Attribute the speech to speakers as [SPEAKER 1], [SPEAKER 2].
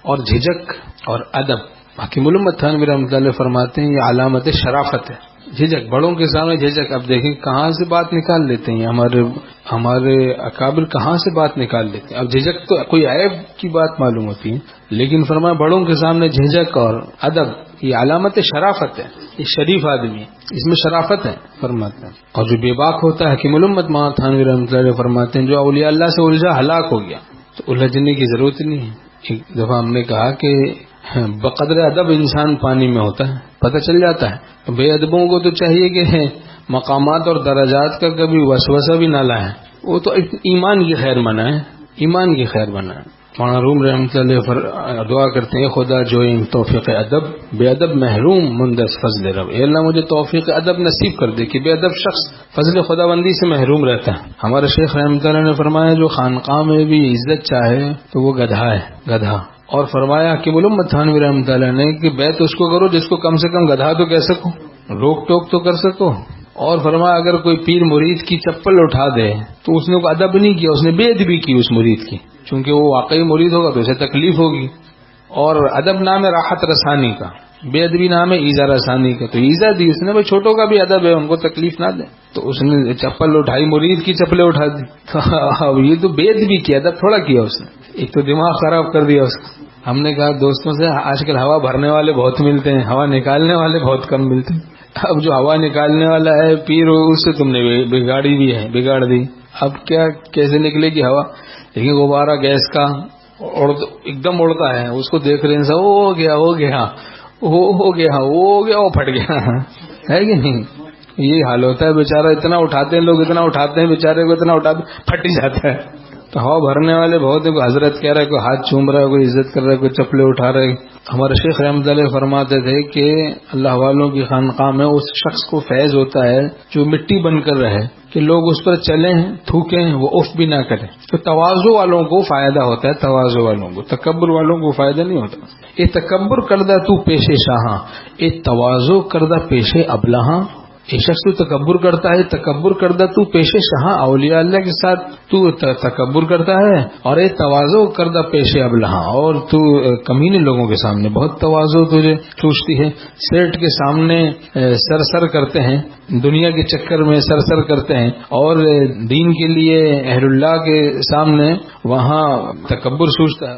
[SPEAKER 1] اور جھجک اور ادب. حکیم الامت تھانوی رحمۃ اللہ علیہ فرماتے ہیں یہ علامت شرافت ہے. جھجک، بڑوں کے سامنے جھجک. اب دیکھیں کہاں سے بات نکال لیتے ہیں ہمارے اکابر، کہاں سے بات نکال لیتے ہیں. اب جھجک تو کوئی عیب کی بات معلوم ہوتی ہے، لیکن فرمایا بڑوں کے سامنے جھجک اور ادب یہ علامت شرافت ہے. یہ شریف آدمی ہے، اس میں شرافت ہے فرماتے ہیں. اور جو بے باک ہوتا ہے، حکیم الامت مولانا تھانوی رحمۃ اللہ علیہ فرماتے ہیں جو اولیاء اللہ سے الجھا ہلاک ہو گیا، تو الجھنے کی ضرورت نہیں ہے. ایک دفعہ ہم نے کہا کہ بقدر ادب انسان پانی میں ہوتا ہے، پتہ چل جاتا ہے. بے ادبوں کو تو چاہیے کہ مقامات اور درجات کا کبھی وسوسہ بھی نہ لائیں، وہ تو ایمان کی خیر منا ہے، ایمان کی خیر بنا ہے. مولانا روم رحمۃ اللہ علیہ دعا کرتے ہیں خدا جو توفیق ادب، بے ادب محروم مندس فضل رب. اے اللہ مجھے توفیق ادب نصیب کر دے کہ بے ادب شخص فضل خدا بندی سے محروم رہتا ہے. ہمارے شیخ رحمۃ اللہ نے فرمایا جو خانقاہ میں بھی عزت چاہے تو وہ گدھا ہے، گدھا. اور فرمایا کہ الامت تھانوی رحمۃ اللہ نے کہ بیعت اس کو کرو جس کو کم سے کم گدھا تو کہہ سکو، روک ٹوک تو کر سکو. اور فرمایا اگر کوئی پیر مرید کی چپل اٹھا دے تو اس نے کوئی ادب نہیں کیا، اس نے بے ادبی کی اس مرید کی، چونکہ وہ واقعی مرید ہوگا تو اسے تکلیف ہوگی. اور ادب نام ہے راحت رسانی کا، بے ادبی نام ہے ایزا رسانی کا. تو ایزا دی اس نے، بھائی چھوٹوں کا بھی ادب ہے، ان کو تکلیف نہ دیں. تو اس نے چپل اٹھائی، مرید کی چپلیں اٹھا دی. تو یہ تو بے ادبی کی، ادب تھوڑا کیا اس نے. ایک تو دماغ خراب کر دیا اس کا. ہم نے کہا دوستوں سے آج کل ہوا بھرنے والے بہت ملتے ہیں، ہوا نکالنے والے بہت کم ملتے ہیں. اب جو ہوا نکالنے والا ہے پیر، اس سے تم نے بگاڑی بھی ہے، بگاڑ دی. اب کیا کیسے نکلے گی ہوا؟ لیکن غبارہ گیس کا ایک دم اڑتا ہے، اس کو دیکھ رہے ہیں سب، ہو گیا ہو گیا ہو گیا ہو گیا وہ پھٹ گیا ہے کہ نہیں. یہ حال ہوتا ہے بیچارہ، اتنا اٹھاتے ہیں لوگ، اتنا اٹھاتے ہیں بیچارے کو، اتنا اٹھاتے پھٹ ہی جاتا ہے. تو ہوا بھرنے والے بہت ہیں، کوئی حضرت کہہ رہا ہے، کوئی ہاتھ چوم رہا ہے، کوئی عزت کر رہا ہے، کوئی چپلے اٹھا رہے. ہمارے شیخ رحمۃ اللہ فرماتے تھے کہ اللہ والوں کی خانقاہ میں اس شخص کو فیض ہوتا ہے جو مٹی بن کر رہے، کہ لوگ اس پر چلیں تھوکیں وہ اف بھی نہ کریں. تو تواضع والوں کو فائدہ ہوتا ہے، تواضع والوں کو، تکبر والوں کو فائدہ نہیں ہوتا. یہ تکبر کردہ تو پیش شاہاں، یہ تواضع کردہ پیش ابلہاں. ایک شخص تو تکبر کرتا ہے، تکبر کردہ تو پیش شاہاں، اولیاء اللہ کے ساتھ تو تکبر کرتا ہے، اور ایک تواضع کردہ پیش ابلہاں، اور تو کمینے لوگوں کے سامنے بہت تواضع تجھے چوچتی ہے. سیٹ کے سامنے سر کرتے ہیں، دنیا کے چکر میں سر کرتے ہیں، اور دین کے لیے اہل اللہ کے سامنے وہاں تکبر سوچتا ہے.